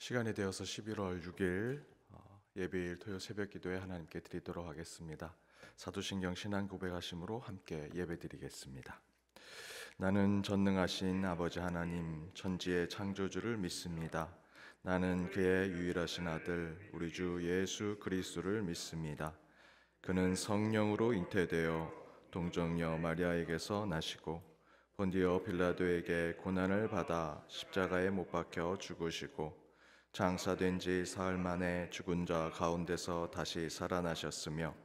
시간이 되어서 11월 6일 예배일 토요 새벽 기도에 하나님께 드리도록 하겠습니다. 사도신경 신앙 고백하심으로 함께 예배드리겠습니다. 나는 전능하신 아버지 하나님 천지의 창조주를 믿습니다. 나는 그의 유일하신 아들 우리 주 예수 그리스도를 믿습니다. 그는 성령으로 잉태되어 동정녀 마리아에게서 나시고 본디오 빌라도에게 고난을 받아 십자가에 못 박혀 죽으시고 장사된 지 사흘 만에 죽은 자 가운데서 다시 살아나셨으며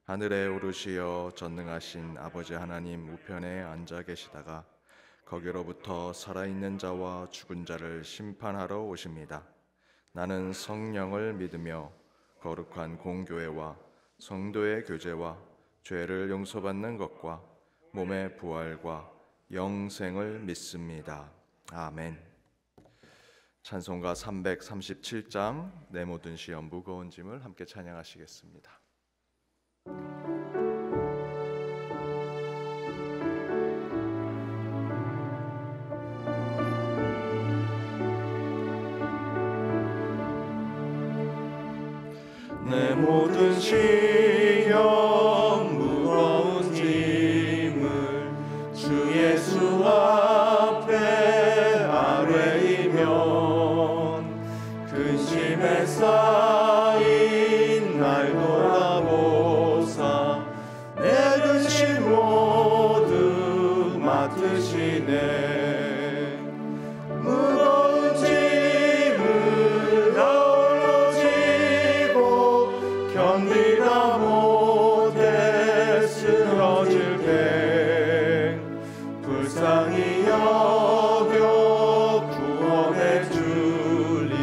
하늘에 오르시어 전능하신 아버지 하나님 우편에 앉아 계시다가 거기로부터 살아있는 자와 죽은 자를 심판하러 오십니다. 나는 성령을 믿으며 거룩한 공교회와 성도의 교제와 죄를 용서받는 것과 몸의 부활과 영생을 믿습니다. 아멘. 찬송가 337장 내 모든 시험 무거운 짐을 함께 찬양하시겠습니다. 내 모든 시험 무거운 짐을 주 예수 앞에 아뢰이며 근심에 쌓인 날 돌아보사 내 근심 모두 맡으시네. 무거운 짐을 나홀로 지고 견디다 못해 쓰러질 때 불쌍히 여겨 구원해 주리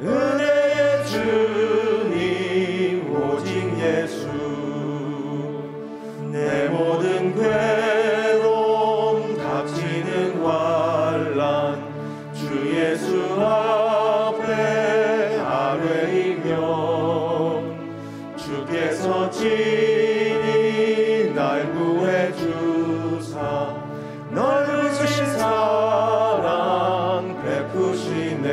은혜의 주님 오직 예수. 내 모든 괴로움 닥치는 환난 주 예수 앞에 아뢰이면 주께서 친히 날 구해 주사 넓으신 사랑 베푸시네.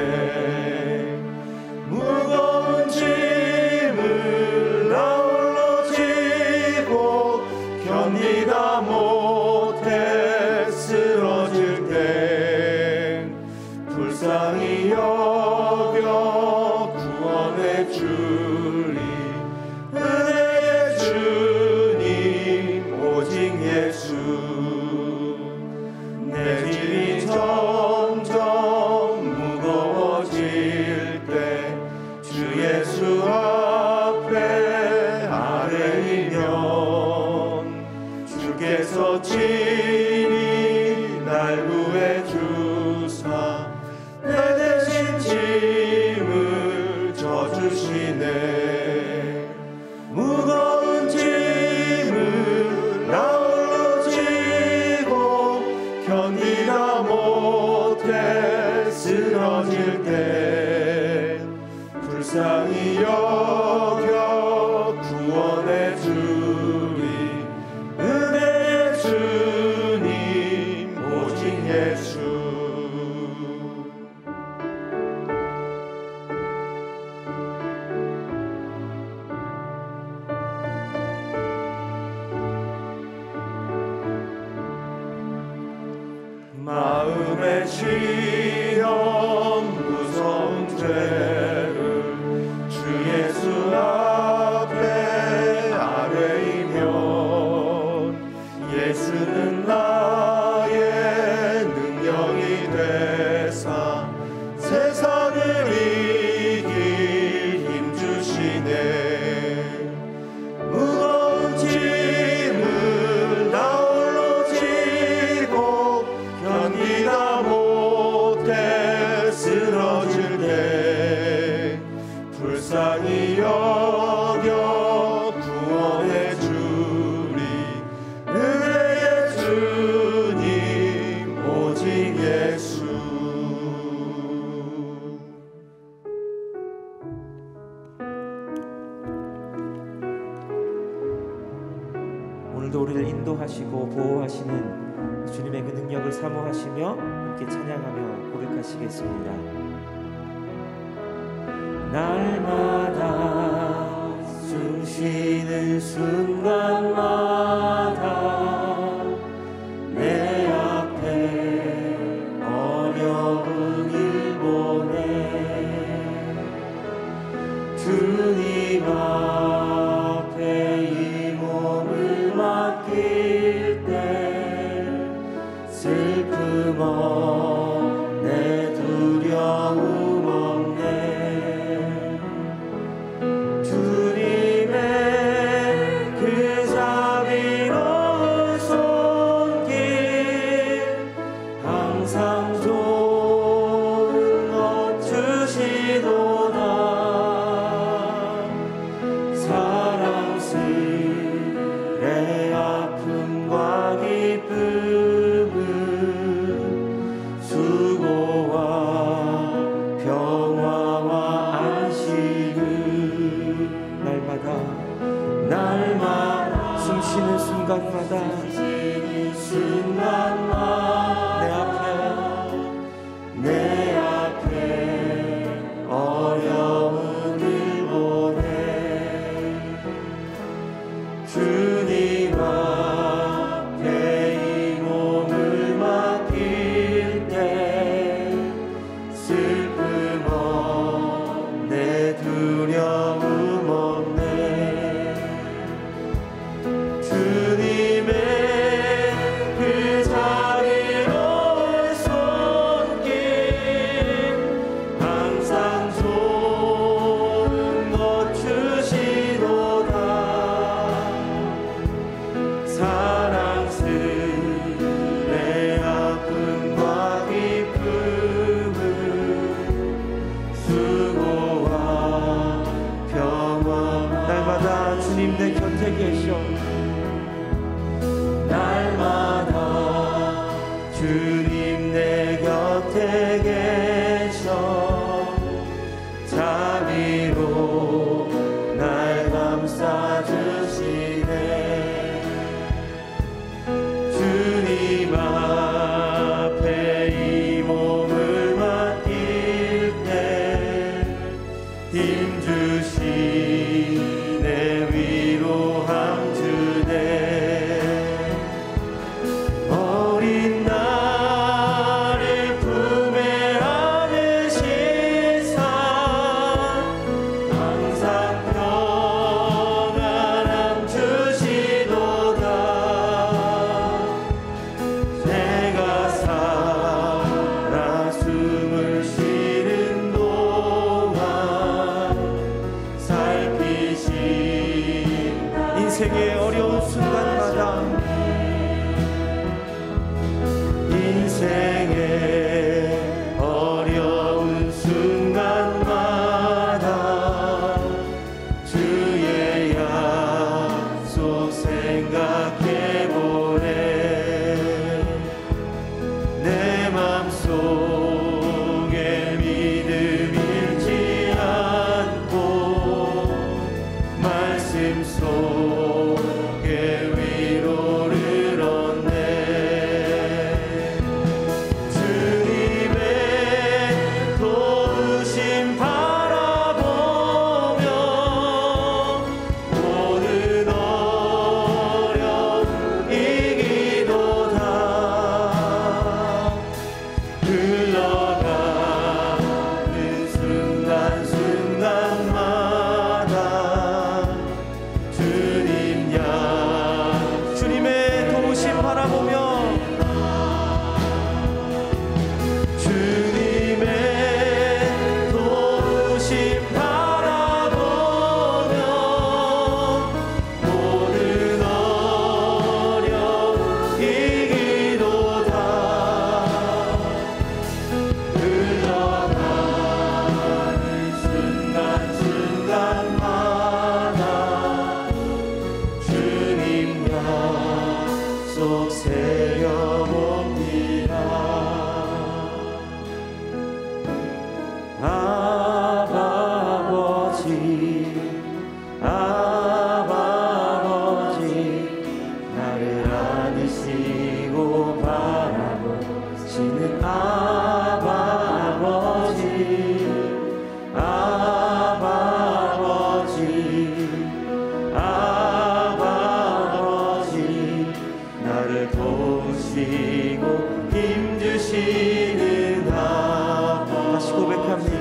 무거운 짐을 나홀로 지고 견디다 못해 쓰러질 때 불쌍히 여겨 구원해 주리 은혜의 주님 오직 예수. 내 짐이 점점 무거워질 때 주 예수 앞에 아뢰이면 주께서 친히 날 구해 주사 내 대신 짐을 져주시네. 무거운 짐을 나홀로 지고 견디다 못해 쓰러질 때 불쌍히 여겨 구원해 주리 은혜의 주님 오직 예수. 마음의 시험 무서운 죄를 주 예수 앞에 아뢰이면 예수는 나의 능력이 되사 세상을 이길 힘 주시네. 무거운 짐을 나홀로 지고 견디다 못해 쓰러질 때 불쌍히 여겨 구원해 주리 은혜의 주님 오직 예수. 오늘도 우리를 인도하시고 보호하시는 주님의 그 능력을 사모하시며 함께 찬양하며 고백하시겠습니다. 날마다 숨 쉬는 순간마다 내 앞에 어려운 일 보내 주님 앞에 이 몸을 맡길 때 슬픔 없네 두려움 없네 주님의 그 자비로운 손길 항상 좋은 것 주시도다 사랑스레 아픔과 기쁨은 수고와 평화와 안식을 날마다 숨 쉬는 순간마다 내 앞에 어려운 일 보내 주님 앞에 이 몸을 맡길 때 슬픔 없네 두려움 없네 주님의 그 자비로운 손길 항상 좋은 것 주시도다 사랑스레 아픔과 기쁨은 수고와 평화 날마다 주님 내 곁에 계셔 날마다 주님 내 곁에 계셔 자비로 날 감싸주시네 주님 앞에 이 몸을 맡길 때 힘주시네 위로함 주시네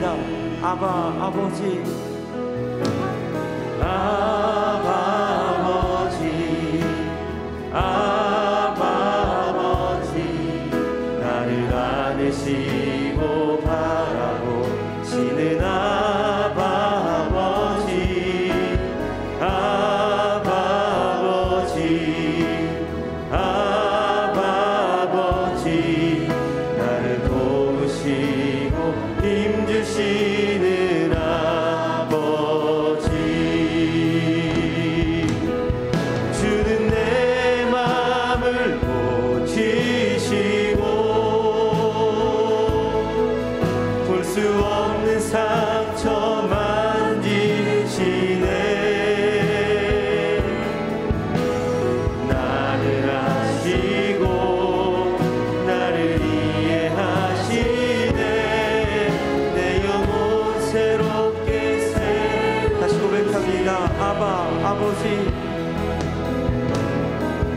고백합니다. 아바 아버지, 아바 아버지, 아바 아버지, 나를 안으시고 바라보시는 아바 아버지, 아바 아버지, 아바 아버지, 나를 도우시고 힘주시는 아버지, 주는 내 맘을 고치시고 볼 수 없는 상처 만지시네. 나를 아시고 나를 이해하시네. 내 영혼 새롭게 새. 다시 고백합니다. 아바 아버지,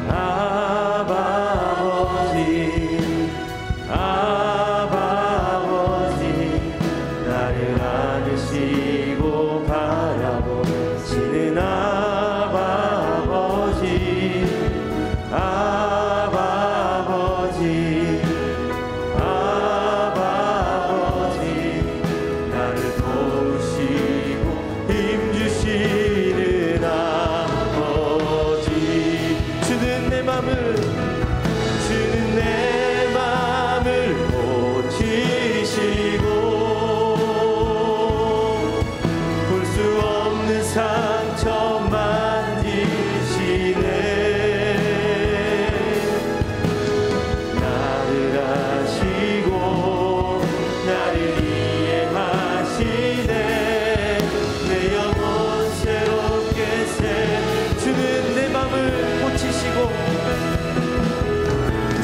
아바 아버지, 아바 아버지, 나를 안으시고 바라보시는 아바 아버지, 아바 아버지, 아바 아버지, 나를 도우시고 힘주시는 아버지, 주는 내 맘을 고치시고 볼 수 없는 상처 만지시네. 나를 아시고 나를 이해하시네. 내 영혼 새롭게 새. 주는 내 맘을 고치시고,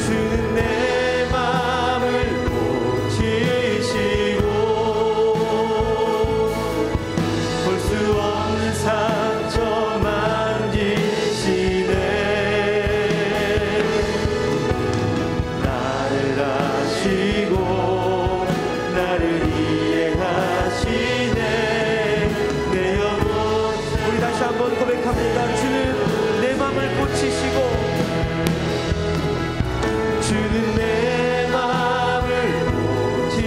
주는 내 맘을 고치시고 볼 수 없는 상처 만지시네. 나를 아시고 나를 이해하시네. 내 영혼. 우리 다시 한번 고백합니다. 주는 내 맘을 고치시고, 주는 내 맘을 고치시고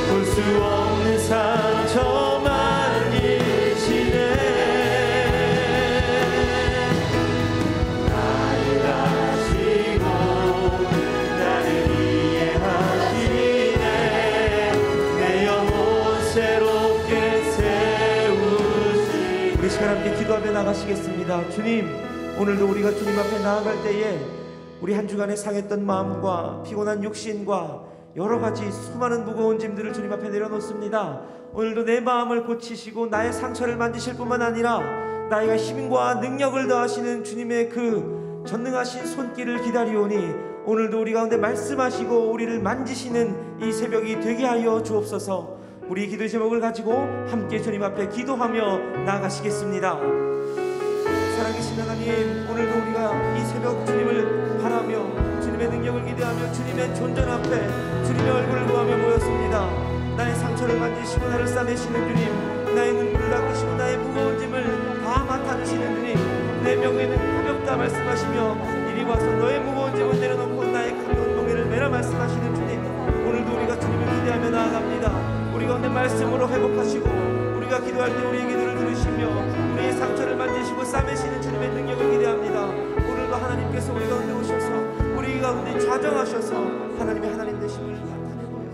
볼 수 없는 상처 만지시네. 나를 아시고 나를 이해하시네. 내 영혼 새롭게 세우시. 우리 시간 함께 기도하며 나가시겠습니다. 주님, 오늘도 우리가 주님 앞에 나아갈 때에 우리 한 주간에 상했던 마음과 피곤한 육신과 여러 가지 수많은 무거운 짐들을 주님 앞에 내려놓습니다. 오늘도 내 마음을 고치시고 나의 상처를 만지실 뿐만 아니라 나의 힘과 능력을 더하시는 주님의 그 전능하신 손길을 기다리오니 오늘도 우리 가운데 말씀하시고 우리를 만지시는 이 새벽이 되게 하여 주옵소서. 우리 기도 제목을 가지고 함께 주님 앞에 기도하며 나아가시겠습니다. 살아계신 하나님, 오늘도 우리가 이 새벽 주님을 바라며 주님의 능력을 기대하며 주님의 존전 앞에 주님의 얼굴을 보하며 모였습니다. 나의 상처를 만지시고 나를 싸매시는 주님, 나의 눈물을 닦으시고 나의 무거운 짐을 다 맡아주시는 주님, 내 명예는 가볍다 말씀하시며 이리 와서 너의 무거운 짐을 내려놓고 나의 가벼운 멍에를 메라 말씀하시는 주님, 오늘도 우리가 주님을 기대하며 나아갑니다. 우리 가운데 말씀으로 회복하시고 우리가 기도할 때 우리의 기도를 들으시며 우리의 상처를 만지시고 싸매시는 주님의 능력을 기대합니다. 오늘도 하나님께서 우리 가운데 오셔서 우리 가운데 좌정하셔서 하나님의 하나님 되심을 나타내고요.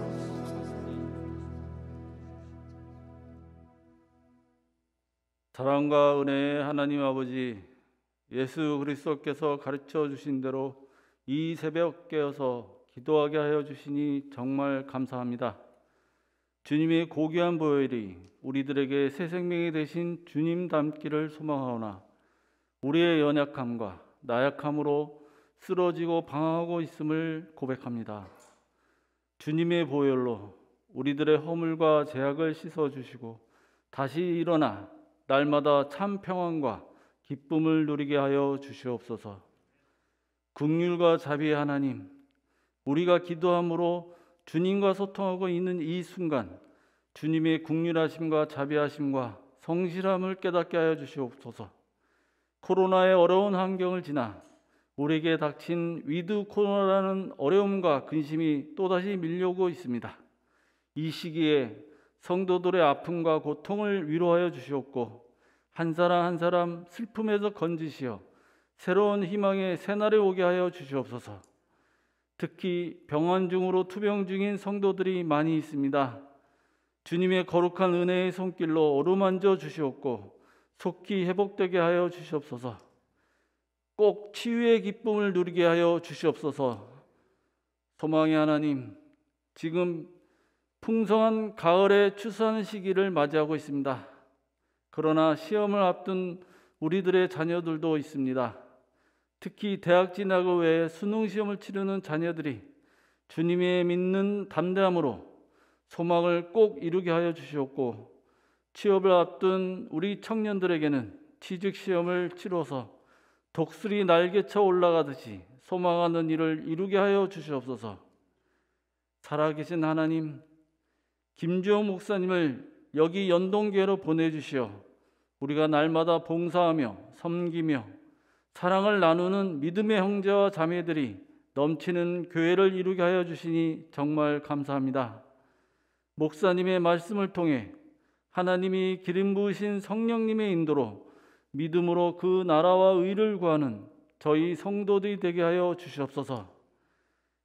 사랑과 은혜의 하나님 아버지, 예수 그리스도께서 가르쳐 주신 대로 이 새벽 깨어서 기도하게 하여 주시니 정말 감사합니다. 주님의 고귀한 보혈이 우리들에게 새 생명이 되신 주님 닮기를 소망하오나 우리의 연약함과 나약함으로 쓰러지고 방황하고 있음을 고백합니다. 주님의 보혈로 우리들의 허물과 죄악을 씻어주시고 다시 일어나 날마다 참 평안과 기쁨을 누리게 하여 주시옵소서. 긍휼과 자비의 하나님, 우리가 기도함으로 주님과 소통하고 있는 이 순간 주님의 국률하심과 자비하심과 성실함을 깨닫게 하여 주시옵소서. 코로나의 어려운 환경을 지나 우리에게 닥친 위드 코로나라는 어려움과 근심이 또다시 밀려오고 있습니다. 이 시기에 성도들의 아픔과 고통을 위로하여 주시옵고 한 사람 한 사람 슬픔에서 건지시어 새로운 희망의 새날이 오게 하여 주시옵소서. 특히 병환 중으로 투병 중인 성도들이 많이 있습니다. 주님의 거룩한 은혜의 손길로 어루만져 주시옵고 속히 회복되게 하여 주시옵소서. 꼭 치유의 기쁨을 누리게 하여 주시옵소서. 소망의 하나님, 지금 풍성한 가을에 추수하는 시기를 맞이하고 있습니다. 그러나 시험을 앞둔 우리들의 자녀들도 있습니다. 특히 대학 진학을 위해 수능 시험을 치르는 자녀들이 주님의 믿는 담대함으로 소망을 꼭 이루게 하여 주시옵고, 취업을 앞둔 우리 청년들에게는 취직 시험을 치러서 독수리 날개쳐 올라가듯이 소망하는 일을 이루게 하여 주시옵소서. 살아계신 하나님, 김주영 목사님을 여기 연동교회로 보내주시어 우리가 날마다 봉사하며 섬기며 사랑을 나누는 믿음의 형제와 자매들이 넘치는 교회를 이루게 하여 주시니 정말 감사합니다. 목사님의 말씀을 통해 하나님이 기름 부으신 성령님의 인도로 믿음으로 그 나라와 의를 구하는 저희 성도들이 되게 하여 주시옵소서.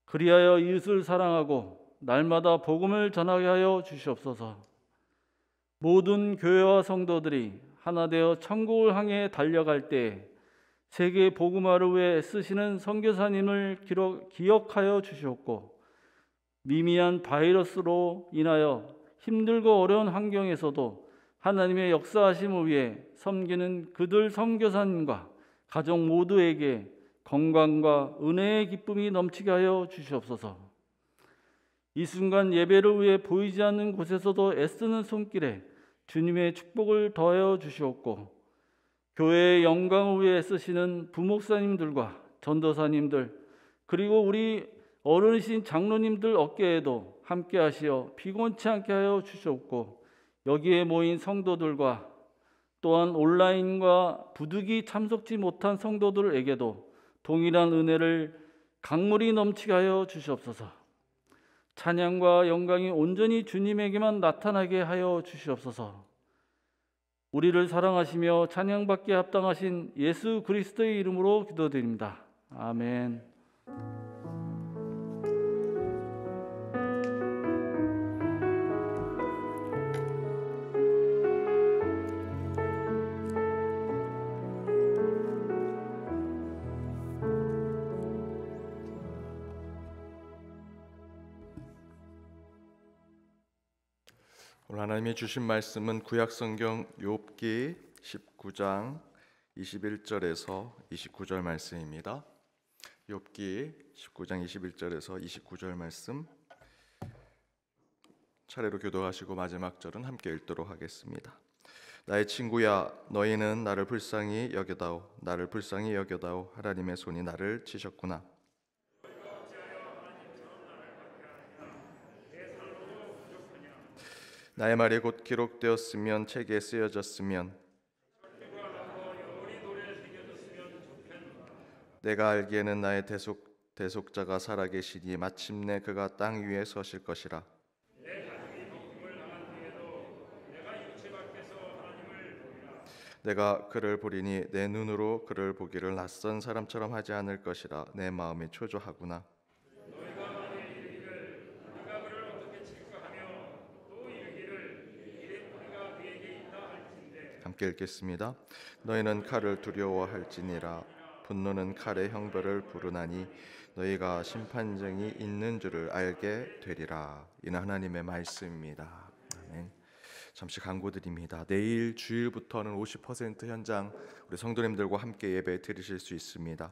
그리하여 이웃을 사랑하고 날마다 복음을 전하게 하여 주시옵소서. 모든 교회와 성도들이 하나 되어 천국을 향해 달려갈 때 세계 복음화를 위해 쓰시는 선교사님을 기억하여 주시옵고, 미미한 바이러스로 인하여 힘들고 어려운 환경에서도 하나님의 역사하심을 위해 섬기는 그들 선교사님과 가족 모두에게 건강과 은혜의 기쁨이 넘치게 하여 주시옵소서. 이 순간 예배를 위해 보이지 않는 곳에서도 애쓰는 손길에 주님의 축복을 더하여 주시옵고, 교회의 영광을 위해 쓰시는 부목사님들과 전도사님들, 그리고 우리 어른이신 장로님들 어깨에도 함께 하시어 피곤치 않게 하여 주시옵고, 여기에 모인 성도들과 또한 온라인과 부득이 참석지 못한 성도들에게도 동일한 은혜를 강물이 넘치게 하여 주시옵소서. 찬양과 영광이 온전히 주님에게만 나타나게 하여 주시옵소서. 우리를 사랑하시며 찬양받기에 합당하신 예수 그리스도의 이름으로 기도드립니다. 아멘. 오늘 하나님이 주신 말씀은 구약성경 욥기 19장 21절에서 29절 말씀입니다. 욥기 19장 21절에서 29절 말씀 차례로 교도하시고 마지막 절은 함께 읽도록 하겠습니다. 나의 친구야, 너희는 나를 불쌍히 여겨다오. 나를 불쌍히 여겨다오. 하나님의 손이 나를 치셨구나. 나의 말이 곧 기록되었으면 책에 쓰여졌으면 내가 알기에는 나의 대속자가 살아계시니 마침내 그가 땅 위에 서실 것이라. 내가 그를 보리니 내 눈으로 그를 보기를 낯선 사람처럼 하지 않을 것이라. 내 마음이 초조하구나. 함께 읽겠습니다. 너희는 칼을 두려워할지니라. 분노는 칼의 형벌을 부르나니 너희가 심판정이 있는 줄을 알게 되리라. 이는 하나님의 말씀입니다. 아멘. 잠시 광고드립니다. 내일 주일부터는 50% 현장 우리 성도님들과 함께 예배 드리실 수 있습니다.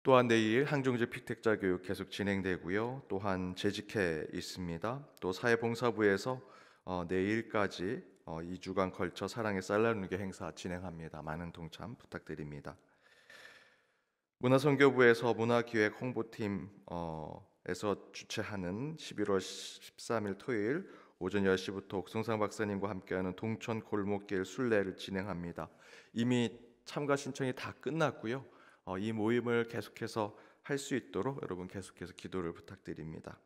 또한 내일 항종제 피택자 교육 계속 진행되고요. 또한 재직회 있습니다. 또 사회봉사부에서 내일까지 2주간 걸쳐 사랑의 쌀 나누기 행사 진행합니다. 많은 동참 부탁드립니다. 문화선교부에서 문화기획 홍보팀에서 주최하는 11월 13일 토요일 오전 10시부터 옥성상 박사님과 함께하는 동천 골목길 순례를 진행합니다. 이미 참가 신청이 다 끝났고요. 이 모임을 계속해서 할 수 있도록 여러분 계속해서 기도를 부탁드립니다.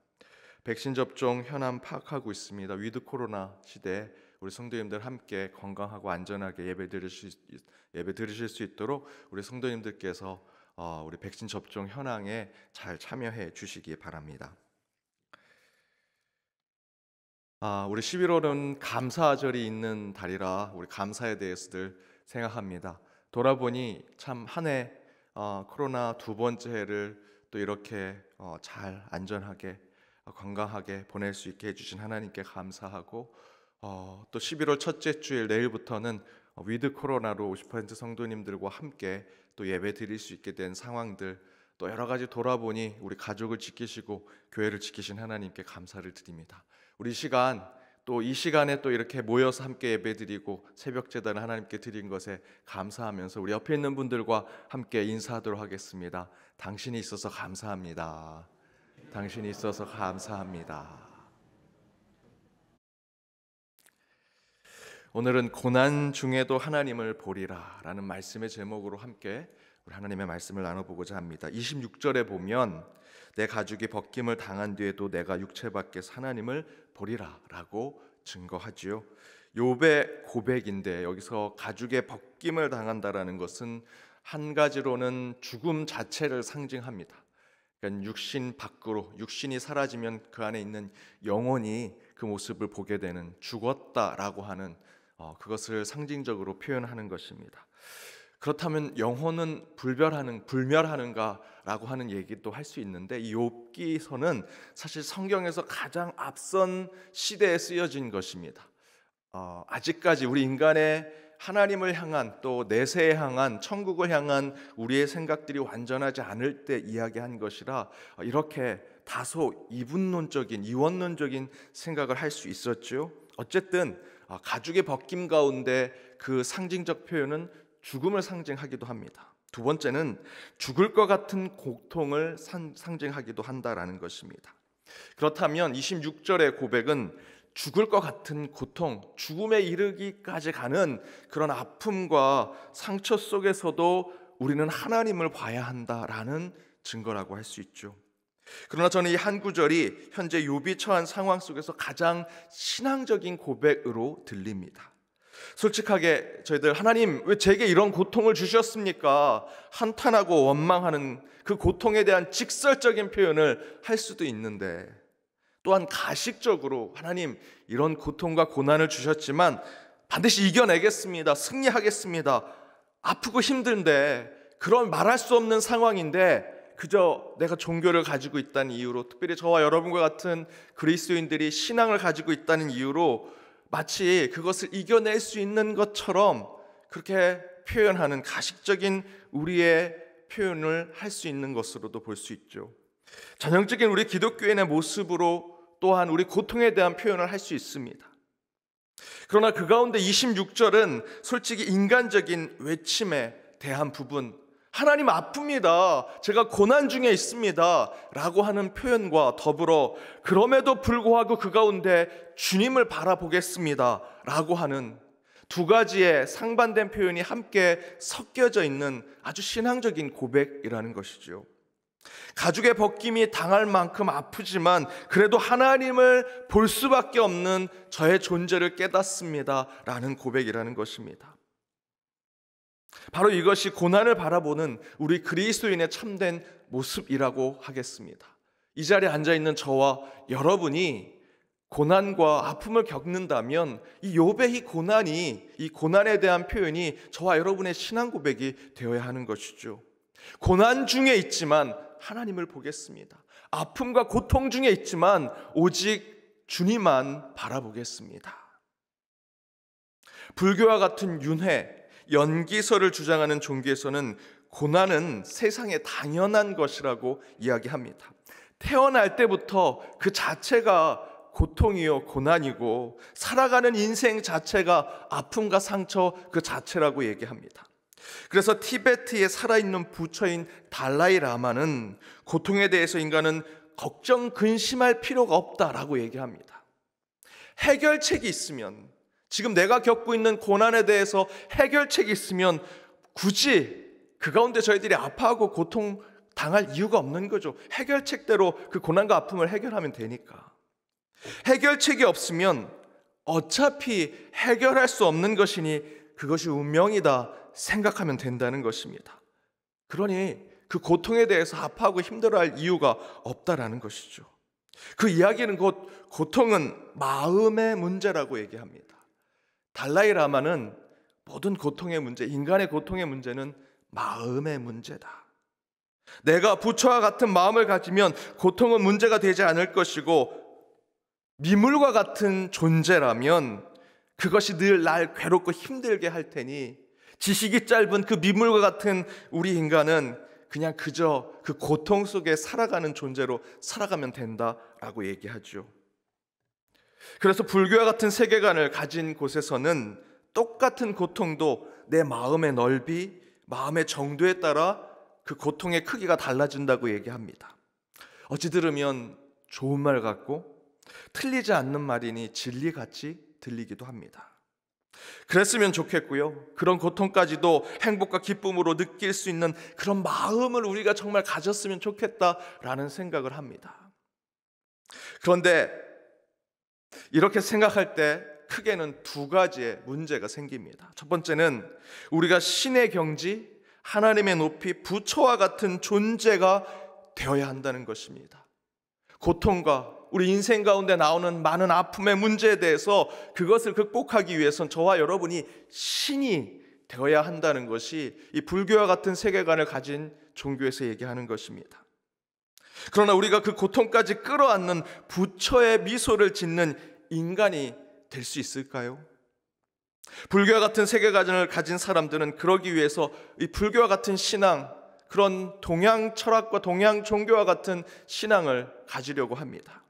백신 접종 현황 파악하고 있습니다. 위드 코로나 시대에 우리 성도님들 함께 건강하고 안전하게 예배 드리실 수 있도록 우리 성도님들께서 우리 백신 접종 현황에 잘 참여해 주시기 바랍니다. 우리 11월은 감사절이 있는 달이라 우리 감사에 대해서들 생각합니다. 돌아보니 참 한 해 코로나 두 번째 해를 또 이렇게 잘 안전하게 건강하게 보낼 수 있게 해주신 하나님께 감사하고 또 11월 첫째 주일 내일부터는 위드 코로나로 50% 성도님들과 함께 또 예배 드릴 수 있게 된 상황들 또 여러 가지 돌아보니 우리 가족을 지키시고 교회를 지키신 하나님께 감사를 드립니다. 우리 시간 또 이 시간에 또 이렇게 모여서 함께 예배드리고 새벽 제단을 하나님께 드린 것에 감사하면서 우리 옆에 있는 분들과 함께 인사하도록 하겠습니다. 당신이 있어서 감사합니다. 당신이 있어서 감사합니다. 오늘은 고난 중에도 하나님을 보리라 라는 말씀의 제목으로 함께 우리 하나님의 말씀을 나눠보고자 합니다. 26절에 보면 내 가죽이 벗김을 당한 뒤에도 내가 육체 밖에서 하나님을 보리라 라고 증거하지요. 욥의 고백인데 여기서 가죽의 벗김을 당한다라는 것은 한 가지로는 죽음 자체를 상징합니다. 그러니까 육신 밖으로 육신이 사라지면 그 안에 있는 영혼이 그 모습을 보게 되는 죽었다라고 하는 그것을 상징적으로 표현하는 것입니다. 그렇다면 영혼은 불멸하는가라고 하는 얘기도 할 수 있는데 이 욥기서는 사실 성경에서 가장 앞선 시대에 쓰여진 것입니다. 아직까지 우리 인간의 하나님을 향한 또 내세에 향한 천국을 향한 우리의 생각들이 완전하지 않을 때 이야기한 것이라 이렇게 다소 이원론적인 생각을 할 수 있었죠. 어쨌든 가죽의 벗김 가운데 그 상징적 표현은 죽음을 상징하기도 합니다. 두 번째는 죽을 것 같은 고통을 상징하기도 한다라는 것입니다. 그렇다면 26절의 고백은 죽을 것 같은 고통, 죽음에 이르기까지 가는 그런 아픔과 상처 속에서도 우리는 하나님을 봐야 한다라는 증거라고 할 수 있죠. 그러나 저는 이 한 구절이 현재 욥이 처한 상황 속에서 가장 신앙적인 고백으로 들립니다. 솔직하게 저희들 하나님 왜 제게 이런 고통을 주셨습니까? 한탄하고 원망하는 그 고통에 대한 직설적인 표현을 할 수도 있는데 또한 가식적으로 하나님 이런 고통과 고난을 주셨지만 반드시 이겨내겠습니다. 승리하겠습니다. 아프고 힘든데 그런 말할 수 없는 상황인데 그저 내가 종교를 가지고 있다는 이유로 특별히 저와 여러분과 같은 그리스도인들이 신앙을 가지고 있다는 이유로 마치 그것을 이겨낼 수 있는 것처럼 그렇게 표현하는 가식적인 우리의 표현을 할 수 있는 것으로도 볼 수 있죠. 전형적인 우리 기독교인의 모습으로 또한 우리 고통에 대한 표현을 할 수 있습니다. 그러나 그 가운데 26절은 솔직히 인간적인 외침에 대한 부분, 하나님 아픕니다. 제가 고난 중에 있습니다. 라고 하는 표현과 더불어 그럼에도 불구하고 그 가운데 주님을 바라보겠습니다. 라고 하는 두 가지의 상반된 표현이 함께 섞여져 있는 아주 신앙적인 고백이라는 것이죠. 가죽의 벗김이 당할 만큼 아프지만 그래도 하나님을 볼 수밖에 없는 저의 존재를 깨닫습니다. 라는 고백이라는 것입니다. 바로 이것이 고난을 바라보는 우리 그리스도인의 참된 모습이라고 하겠습니다. 이 자리에 앉아있는 저와 여러분이 고난과 아픔을 겪는다면 이 욥의 이 고난에 대한 표현이 저와 여러분의 신앙 고백이 되어야 하는 것이죠. 고난 중에 있지만 하나님을 보겠습니다. 아픔과 고통 중에 있지만 오직 주님만 바라보겠습니다. 불교와 같은 윤회, 연기설을 주장하는 종교에서는 고난은 세상에 당연한 것이라고 이야기합니다. 태어날 때부터 그 자체가 고통이요 고난이고 살아가는 인생 자체가 아픔과 상처 그 자체라고 얘기합니다. 그래서 티베트에 살아있는 부처인 달라이 라마는 고통에 대해서 인간은 걱정, 근심할 필요가 없다라고 얘기합니다. 해결책이 있으면, 지금 내가 겪고 있는 고난에 대해서 해결책이 있으면 굳이 그 가운데 저희들이 아파하고 고통 당할 이유가 없는 거죠. 해결책대로 그 고난과 아픔을 해결하면 되니까. 해결책이 없으면 어차피 해결할 수 없는 것이니 그것이 운명이다 생각하면 된다는 것입니다. 그러니 그 고통에 대해서 아파하고 힘들어할 이유가 없다라는 것이죠. 그 이야기는 곧 고통은 마음의 문제라고 얘기합니다. 달라이 라마는 모든 고통의 문제, 인간의 고통의 문제는 마음의 문제다. 내가 부처와 같은 마음을 가지면 고통은 문제가 되지 않을 것이고, 미물과 같은 존재라면 그것이 늘 날 괴롭고 힘들게 할 테니 지식이 짧은 그 미물과 같은 우리 인간은 그냥 그저 그 고통 속에 살아가는 존재로 살아가면 된다라고 얘기하죠. 그래서 불교와 같은 세계관을 가진 곳에서는 똑같은 고통도 내 마음의 넓이, 마음의 정도에 따라 그 고통의 크기가 달라진다고 얘기합니다. 어찌 들으면 좋은 말 같고 틀리지 않는 말이니 진리같이 들리기도 합니다. 그랬으면 좋겠고요. 그런 고통까지도 행복과 기쁨으로 느낄 수 있는 그런 마음을 우리가 정말 가졌으면 좋겠다라는 생각을 합니다. 그런데 이렇게 생각할 때 크게는 두 가지의 문제가 생깁니다. 첫 번째는 우리가 신의 경지, 하나님의 높이, 부처와 같은 존재가 되어야 한다는 것입니다. 고통과 우리 인생 가운데 나오는 많은 아픔의 문제에 대해서 그것을 극복하기 위해선 저와 여러분이 신이 되어야 한다는 것이 이 불교와 같은 세계관을 가진 종교에서 얘기하는 것입니다. 그러나 우리가 그 고통까지 끌어안는 부처의 미소를 짓는 인간이 될 수 있을까요? 불교와 같은 세계관을 가진 사람들은 그러기 위해서 이 불교와 같은 신앙, 그런 동양 철학과 동양 종교와 같은 신앙을 가지려고 합니다.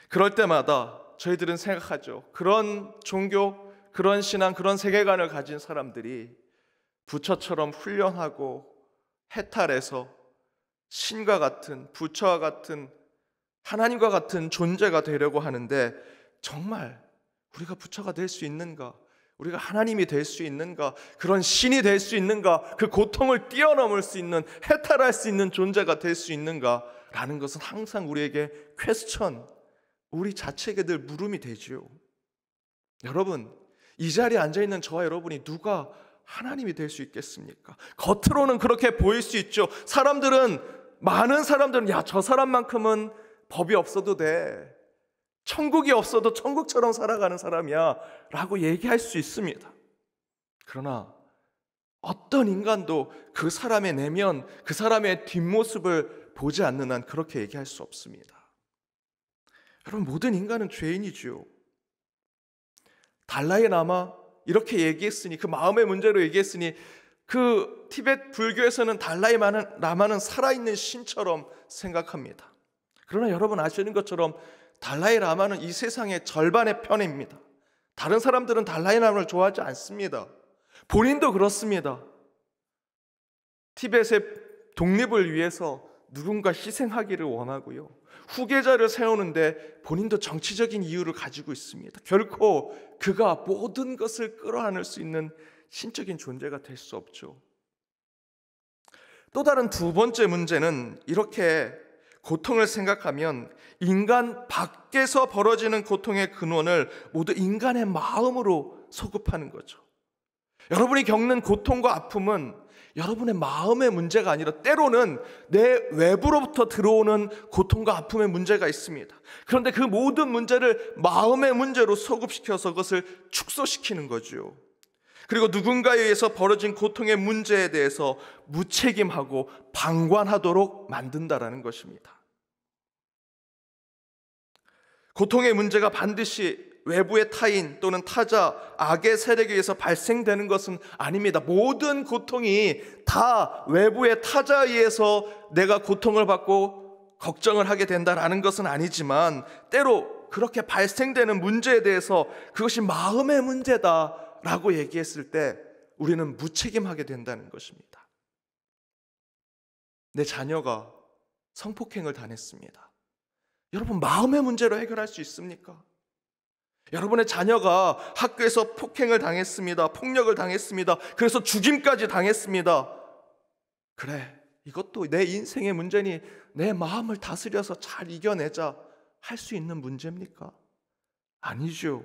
그럴 때마다 저희들은 생각하죠. 그런 종교, 그런 신앙, 그런 세계관을 가진 사람들이 부처처럼 훈련하고 해탈해서 신과 같은, 부처와 같은, 하나님과 같은 존재가 되려고 하는데, 정말 우리가 부처가 될 수 있는가? 우리가 하나님이 될 수 있는가? 그런 신이 될 수 있는가? 그 고통을 뛰어넘을 수 있는, 해탈할 수 있는 존재가 될 수 있는가? 라는 것은 항상 우리에게 퀘스천, 우리 자체에게 늘 물음이 되지요. 여러분, 이 자리에 앉아있는 저와 여러분이 누가 하나님이 될 수 있겠습니까? 겉으로는 그렇게 보일 수 있죠. 많은 사람들은 야, 저 사람만큼은 법이 없어도 돼, 천국이 없어도 천국처럼 살아가는 사람이야 라고 얘기할 수 있습니다. 그러나 어떤 인간도 그 사람의 내면, 그 사람의 뒷모습을 보지 않는 한 그렇게 얘기할 수 없습니다. 여러분, 모든 인간은 죄인이지요. 달라이 라마 이렇게 얘기했으니, 그 마음의 문제로 얘기했으니, 그 티베트 불교에서는 달라이 라마는 살아있는 신처럼 생각합니다. 그러나 여러분 아시는 것처럼 달라이 라마는 이 세상의 절반의 편입니다. 다른 사람들은 달라이 라마를 좋아하지 않습니다. 본인도 그렇습니다. 티벳의 독립을 위해서 누군가 희생하기를 원하고요, 후계자를 세우는데 본인도 정치적인 이유를 가지고 있습니다. 결코 그가 모든 것을 끌어안을 수 있는 신적인 존재가 될 수 없죠. 또 다른 두 번째 문제는, 이렇게 고통을 생각하면 인간 밖에서 벌어지는 고통의 근원을 모두 인간의 마음으로 소급하는 거죠. 여러분이 겪는 고통과 아픔은 여러분의 마음의 문제가 아니라 때로는 내 외부로부터 들어오는 고통과 아픔의 문제가 있습니다. 그런데 그 모든 문제를 마음의 문제로 소급시켜서 그것을 축소시키는 거죠. 그리고 누군가에 의해서 벌어진 고통의 문제에 대해서 무책임하고 방관하도록 만든다라는 것입니다. 고통의 문제가 반드시 외부의 타인 또는 타자, 악의 세력에 의해서 발생되는 것은 아닙니다. 모든 고통이 다 외부의 타자에 의해서 내가 고통을 받고 걱정을 하게 된다라는 것은 아니지만, 때로 그렇게 발생되는 문제에 대해서 그것이 마음의 문제다라고 얘기했을 때 우리는 무책임하게 된다는 것입니다. 내 자녀가 성폭행을 당했습니다. 여러분, 마음의 문제로 해결할 수 있습니까? 여러분의 자녀가 학교에서 폭행을 당했습니다. 폭력을 당했습니다. 그래서 죽임까지 당했습니다. 그래, 이것도 내 인생의 문제니 내 마음을 다스려서 잘 이겨내자 할 수 있는 문제입니까? 아니죠.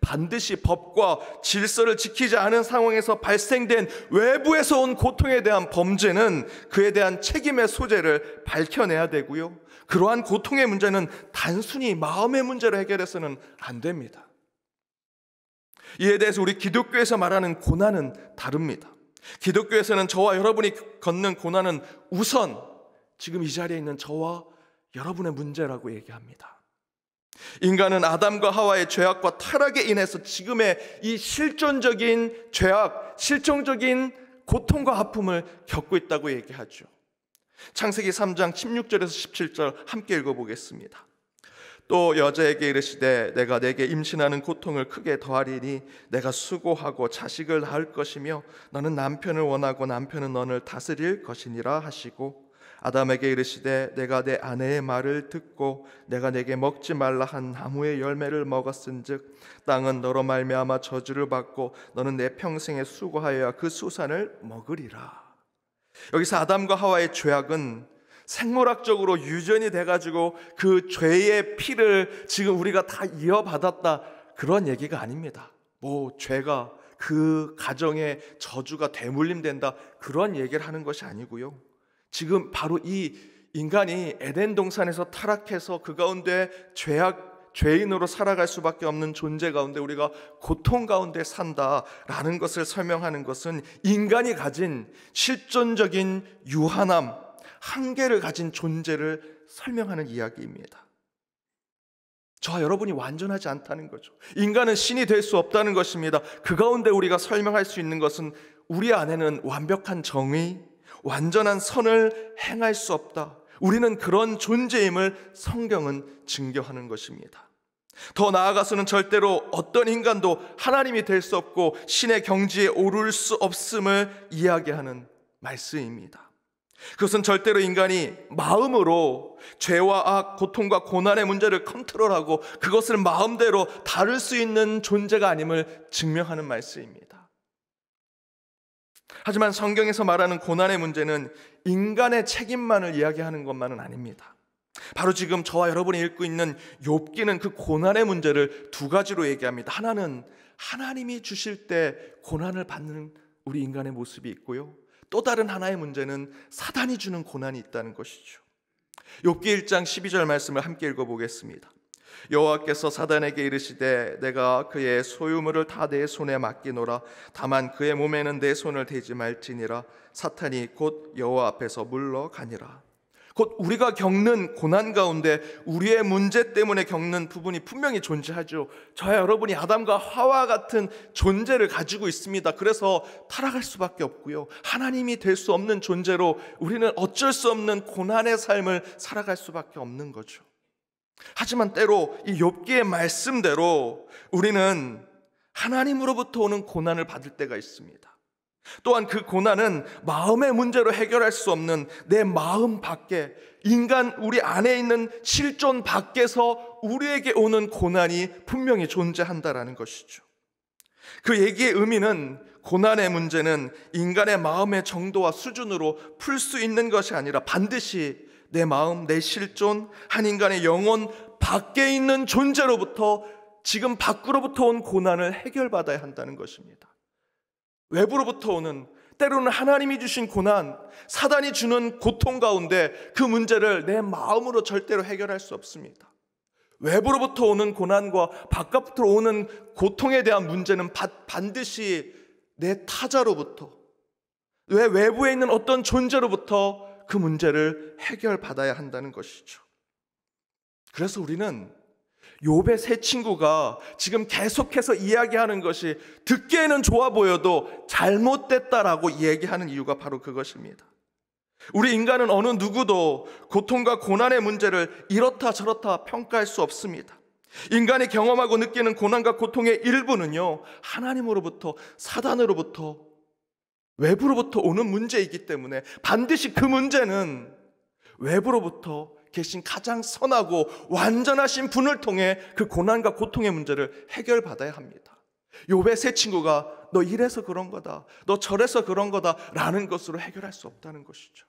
반드시 법과 질서를 지키지 않은 상황에서 발생된 외부에서 온 고통에 대한 범죄는 그에 대한 책임의 소재를 밝혀내야 되고요, 그러한 고통의 문제는 단순히 마음의 문제로 해결해서는 안 됩니다. 이에 대해서 우리 기독교에서 말하는 고난은 다릅니다. 기독교에서는 저와 여러분이 겪는 고난은 우선 지금 이 자리에 있는 저와 여러분의 문제라고 얘기합니다. 인간은 아담과 하와의 죄악과 타락에 인해서 지금의 이 실존적인 죄악, 실존적인 고통과 아픔을 겪고 있다고 얘기하죠. 창세기 3장 16절에서 17절 함께 읽어보겠습니다. 또 여자에게 이르시되 내가 내게 임신하는 고통을 크게 더하리니 내가 수고하고 자식을 낳을 것이며 너는 남편을 원하고 남편은 너를 다스릴 것이니라 하시고, 아담에게 이르시되 내가 내 아내의 말을 듣고 내가 내게 먹지 말라 한 나무의 열매를 먹었은즉 땅은 너로 말미암아 저주를 받고 너는 내 평생에 수고하여야 그 수산을 먹으리라. 여기서 아담과 하와의 죄악은 생물학적으로 유전이 돼가지고 그 죄의 피를 지금 우리가 다 이어받았다, 그런 얘기가 아닙니다. 뭐 죄가 그 가정의 저주가 대물림된다, 그런 얘기를 하는 것이 아니고요, 지금 바로 이 인간이 에덴 동산에서 타락해서 그 가운데 죄인으로 살아갈 수밖에 없는 존재 가운데 우리가 고통 가운데 산다라는 것을 설명하는 것은 인간이 가진 실존적인 유한함, 한계를 가진 존재를 설명하는 이야기입니다. 저와 여러분이 완전하지 않다는 거죠. 인간은 신이 될 수 없다는 것입니다. 그 가운데 우리가 설명할 수 있는 것은 우리 안에는 완벽한 정의, 완전한 선을 행할 수 없다, 우리는 그런 존재임을 성경은 증거하는 것입니다. 더 나아가서는 절대로 어떤 인간도 하나님이 될 수 없고 신의 경지에 오를 수 없음을 이야기하는 말씀입니다. 그것은 절대로 인간이 마음으로 죄와 악, 고통과 고난의 문제를 컨트롤하고 그것을 마음대로 다룰 수 있는 존재가 아님을 증명하는 말씀입니다. 하지만 성경에서 말하는 고난의 문제는 인간의 책임만을 이야기하는 것만은 아닙니다. 바로 지금 저와 여러분이 읽고 있는 욥기는 그 고난의 문제를 두 가지로 얘기합니다. 하나는 하나님이 주실 때 고난을 받는 우리 인간의 모습이 있고요, 또 다른 하나의 문제는 사단이 주는 고난이 있다는 것이죠. 욥기 1장 12절 말씀을 함께 읽어보겠습니다. 여호와께서 사단에게 이르시되 내가 그의 소유물을 다 내 손에 맡기노라. 다만 그의 몸에는 내 손을 대지 말지니라. 사탄이 곧 여호와 앞에서 물러가니라. 곧 우리가 겪는 고난 가운데 우리의 문제 때문에 겪는 부분이 분명히 존재하죠. 저와 여러분이 아담과 하와 같은 존재를 가지고 있습니다. 그래서 타락할 수밖에 없고요, 하나님이 될 수 없는 존재로 우리는 어쩔 수 없는 고난의 삶을 살아갈 수밖에 없는 거죠. 하지만 때로 이 욥기의 말씀대로 우리는 하나님으로부터 오는 고난을 받을 때가 있습니다. 또한 그 고난은 마음의 문제로 해결할 수 없는 내 마음 밖에, 인간 우리 안에 있는 실존 밖에서 우리에게 오는 고난이 분명히 존재한다라는 것이죠. 그 얘기의 의미는 고난의 문제는 인간의 마음의 정도와 수준으로 풀 수 있는 것이 아니라 반드시 내 마음, 내 실존, 한 인간의 영혼 밖에 있는 존재로부터 지금 밖으로부터 온 고난을 해결받아야 한다는 것입니다. 외부로부터 오는, 때로는 하나님이 주신 고난, 사단이 주는 고통 가운데 그 문제를 내 마음으로 절대로 해결할 수 없습니다. 외부로부터 오는 고난과 바깥으로 오는 고통에 대한 문제는 반드시 내 타자로부터, 왜 외부에 있는 어떤 존재로부터 그 문제를 해결받아야 한다는 것이죠. 그래서 우리는 욥의 세 친구가 지금 계속해서 이야기하는 것이 듣기에는 좋아 보여도 잘못됐다라고 얘기하는 이유가 바로 그것입니다. 우리 인간은 어느 누구도 고통과 고난의 문제를 이렇다 저렇다 평가할 수 없습니다. 인간이 경험하고 느끼는 고난과 고통의 일부는요, 하나님으로부터, 사단으로부터 외부로부터 오는 문제이기 때문에 반드시 그 문제는 외부로부터 계신 가장 선하고 완전하신 분을 통해 그 고난과 고통의 문제를 해결받아야 합니다. 욥의 세 친구가 너 이래서 그런 거다, 너 저래서 그런 거다 라는 것으로 해결할 수 없다는 것이죠.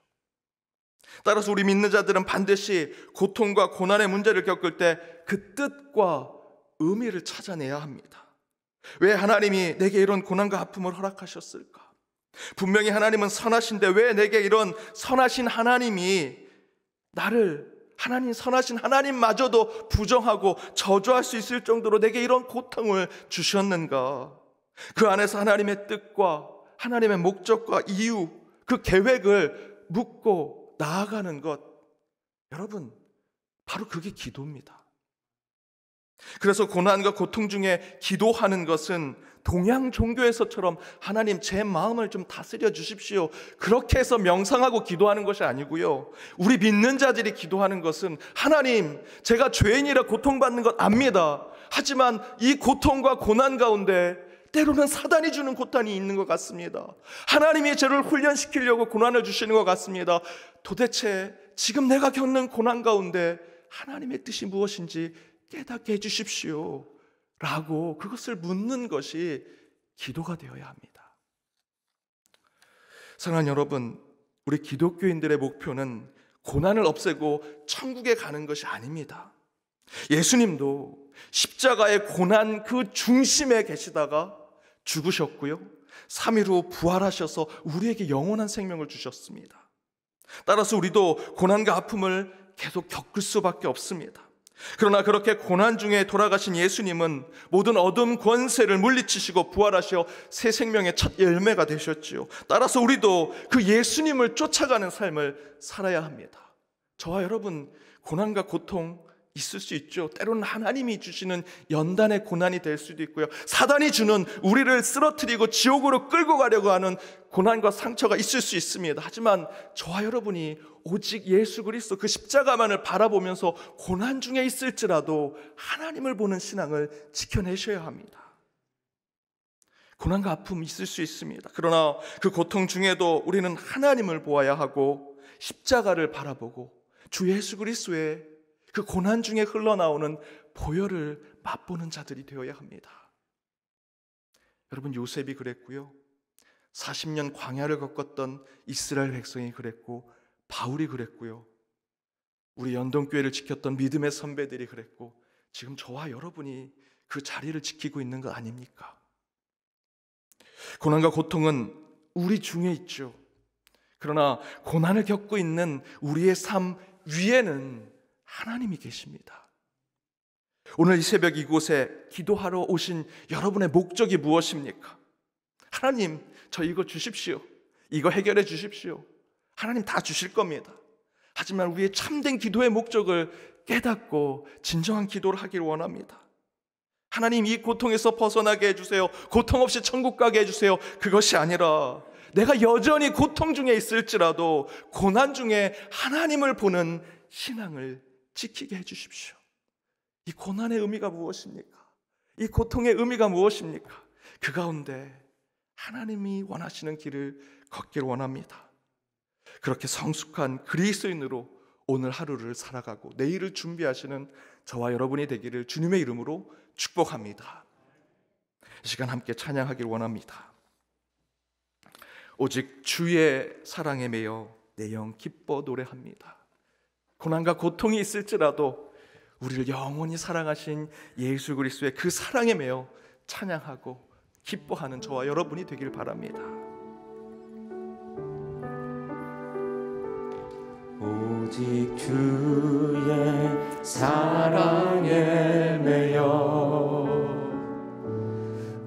따라서 우리 믿는 자들은 반드시 고통과 고난의 문제를 겪을 때 그 뜻과 의미를 찾아내야 합니다. 왜 하나님이 내게 이런 고난과 아픔을 허락하셨을까? 분명히 하나님은 선하신데 왜 내게 이런 선하신 하나님이 나를, 하나님 선하신 하나님마저도 부정하고 저주할 수 있을 정도로 내게 이런 고통을 주셨는가? 그 안에서 하나님의 뜻과 하나님의 목적과 이유, 그 계획을 묻고 나아가는 것, 여러분, 바로 그게 기도입니다. 그래서 고난과 고통 중에 기도하는 것은 동양 종교에서처럼 하나님 제 마음을 좀 다스려 주십시오, 그렇게 해서 명상하고 기도하는 것이 아니고요, 우리 믿는 자들이 기도하는 것은 하나님, 제가 죄인이라 고통받는 것 압니다. 하지만 이 고통과 고난 가운데 때로는 사단이 주는 고난이 있는 것 같습니다. 하나님이 저를 훈련시키려고 고난을 주시는 것 같습니다. 도대체 지금 내가 겪는 고난 가운데 하나님의 뜻이 무엇인지 깨닫게 해주십시오 라고 그것을 묻는 것이 기도가 되어야 합니다. 사랑하는 여러분, 우리 기독교인들의 목표는 고난을 없애고 천국에 가는 것이 아닙니다. 예수님도 십자가의 고난 그 중심에 계시다가 죽으셨고요, 3일 후 부활하셔서 우리에게 영원한 생명을 주셨습니다. 따라서 우리도 고난과 아픔을 계속 겪을 수밖에 없습니다. 그러나 그렇게 고난 중에 돌아가신 예수님은 모든 어둠 권세를 물리치시고 부활하셔 새 생명의 첫 열매가 되셨지요. 따라서 우리도 그 예수님을 쫓아가는 삶을 살아야 합니다. 저와 여러분, 고난과 고통 있을 수 있죠. 때로는 하나님이 주시는 연단의 고난이 될 수도 있고요, 사단이 주는 우리를 쓰러뜨리고 지옥으로 끌고 가려고 하는 고난과 상처가 있을 수 있습니다. 하지만 저와 여러분이 오직 예수 그리스도 그 십자가만을 바라보면서 고난 중에 있을지라도 하나님을 보는 신앙을 지켜내셔야 합니다. 고난과 아픔이 있을 수 있습니다. 그러나 그 고통 중에도 우리는 하나님을 보아야 하고 십자가를 바라보고 주 예수 그리스도의 그 고난 중에 흘러나오는 보혈을 맛보는 자들이 되어야 합니다. 여러분, 요셉이 그랬고요, 40년 광야를 겪었던 이스라엘 백성이 그랬고, 바울이 그랬고요, 우리 연동교회를 지켰던 믿음의 선배들이 그랬고, 지금 저와 여러분이 그 자리를 지키고 있는 것 아닙니까? 고난과 고통은 우리 중에 있죠. 그러나 고난을 겪고 있는 우리의 삶 위에는 하나님이 계십니다. 오늘 이 새벽 이곳에 기도하러 오신 여러분의 목적이 무엇입니까? 하나님, 저 이거 주십시오, 이거 해결해 주십시오. 하나님 다 주실 겁니다. 하지만 우리의 참된 기도의 목적을 깨닫고 진정한 기도를 하기를 원합니다. 하나님, 이 고통에서 벗어나게 해주세요, 고통 없이 천국 가게 해주세요, 그것이 아니라 내가 여전히 고통 중에 있을지라도 고난 중에 하나님을 보는 신앙을 지키게 해주십시오. 이 고난의 의미가 무엇입니까? 이 고통의 의미가 무엇입니까? 그 가운데 하나님이 원하시는 길을 걷기를 원합니다. 그렇게 성숙한 그리스도인으로 오늘 하루를 살아가고 내일을 준비하시는 저와 여러분이 되기를 주님의 이름으로 축복합니다. 이 시간 함께 찬양하기를 원합니다. 오직 주의 사랑에 매여 내 영 기뻐 노래합니다. 고난과 고통이 있을지라도 우리를 영원히 사랑하신 예수 그리스도의 그 사랑에 매여 찬양하고 기뻐하는 저와 여러분이 되길 바랍니다. 오직 주의 사랑에 매여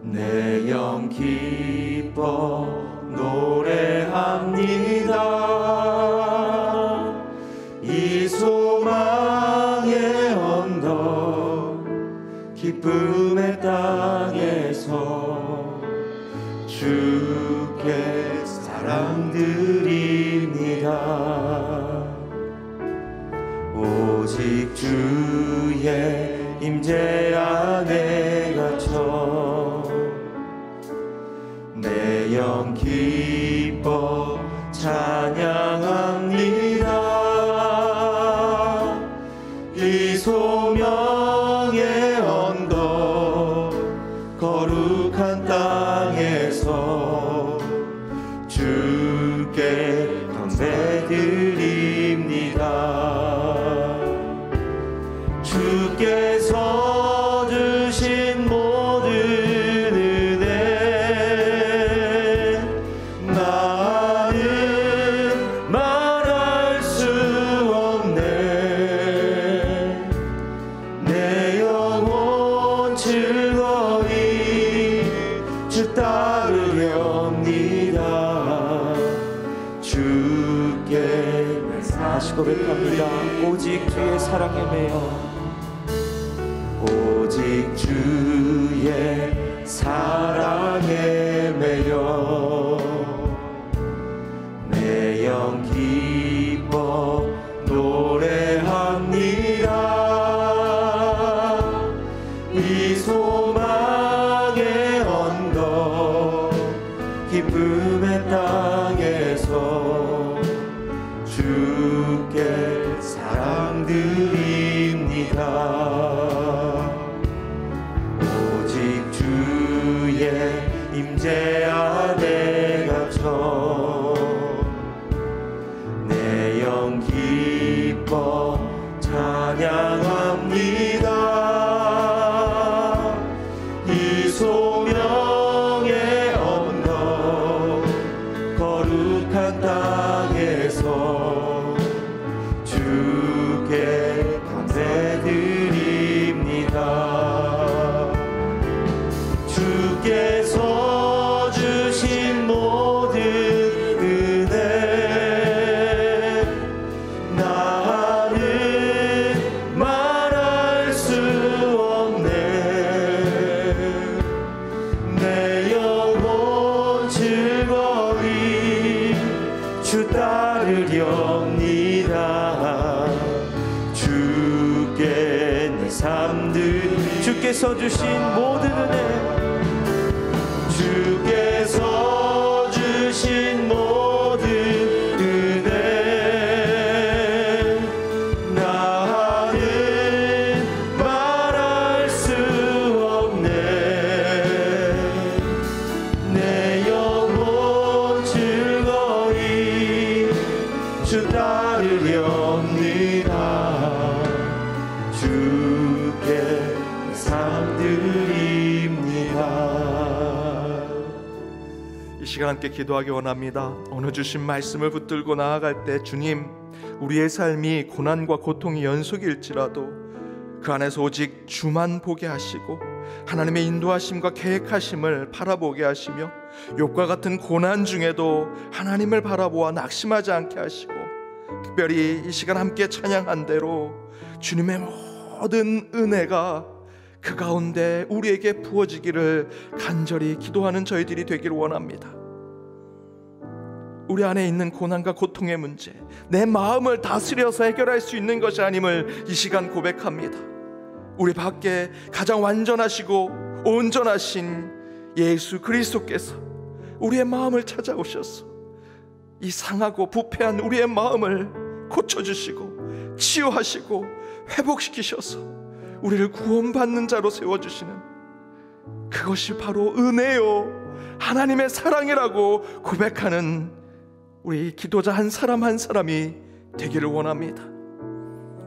내 영 기뻐 노래합니다. 이 소망의 언덕 기쁨의 땅에서 주께 사랑 드립니다. 오직 주의 임재 안에 갇혀 내 영 기뻐 같이 고백합니다. 오직 주의 사랑에 매여 오직 주의 사랑에 매여 내 영 기뻐 노래합니다. 이 소망의 언덕 기쁨의 땅에서 주께 사랑 드립니다. 오직 주의 임재 안에 갇혀 내 영 기뻐 찬양합니다. 이 소명의 언덕 거룩한 땅에서 주께 감사드립니다. 주께서 주신 모든 은혜 나는 말할 수 없네. 내 영혼 즐거이 주 따르렵니다. 주께 내 삶들 주께서 주신 모든 은혜 주께서 주신 모든 은혜 나는 말할 수 없네. 내 영혼 즐거이 주 따르렵니다. 주께 삶 드립니다. 이 시간 함께 기도하기 원합니다. 오늘 주신 말씀을 붙들고 나아갈 때 주님, 우리의 삶이 고난과 고통이 연속일지라도 그 안에서 오직 주만 보게 하시고 하나님의 인도하심과 계획하심을 바라보게 하시며 욥과 같은 고난 중에도 하나님을 바라보아 낙심하지 않게 하시고 특별히 이 시간 함께 찬양한 대로 주님의 모든 은혜가 그 가운데 우리에게 부어지기를 간절히 기도하는 저희들이 되기를 원합니다. 우리 안에 있는 고난과 고통의 문제, 내 마음을 다스려서 해결할 수 있는 것이 아님을 이 시간 고백합니다. 우리 밖에 가장 완전하시고 온전하신 예수 그리스도께서 우리의 마음을 찾아오셔서 이 상하고 부패한 우리의 마음을 고쳐주시고 치유하시고 회복시키셔서 우리를 구원받는 자로 세워주시는 그것이 바로 은혜요 하나님의 사랑이라고 고백하는 우리 기도자 한 사람 한 사람이 되기를 원합니다.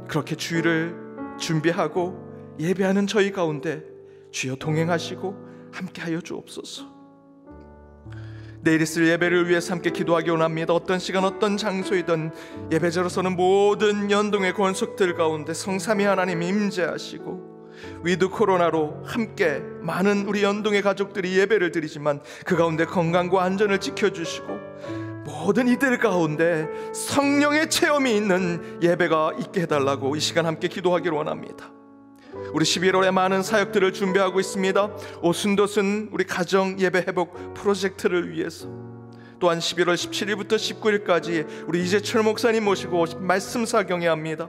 그렇게 주일을 준비하고 예배하는 저희 가운데 주여 동행하시고 함께하여 주옵소서. 내일 있을 예배를 위해서 함께 기도하기 원합니다. 어떤 시간 어떤 장소이든 예배자로서는 모든 연동의 권속들 가운데 성삼위 하나님 임재하시고 위드 코로나로 함께 많은 우리 연동의 가족들이 예배를 드리지만 그 가운데 건강과 안전을 지켜주시고 모든 이들 가운데 성령의 체험이 있는 예배가 있게 해달라고 이 시간 함께 기도하기를 원합니다. 우리 11월에 많은 사역들을 준비하고 있습니다. 오순도순 우리 가정 예배 회복 프로젝트를 위해서, 또한 11월 17일부터 19일까지 우리 이재철 목사님 모시고 말씀 사경회 합니다.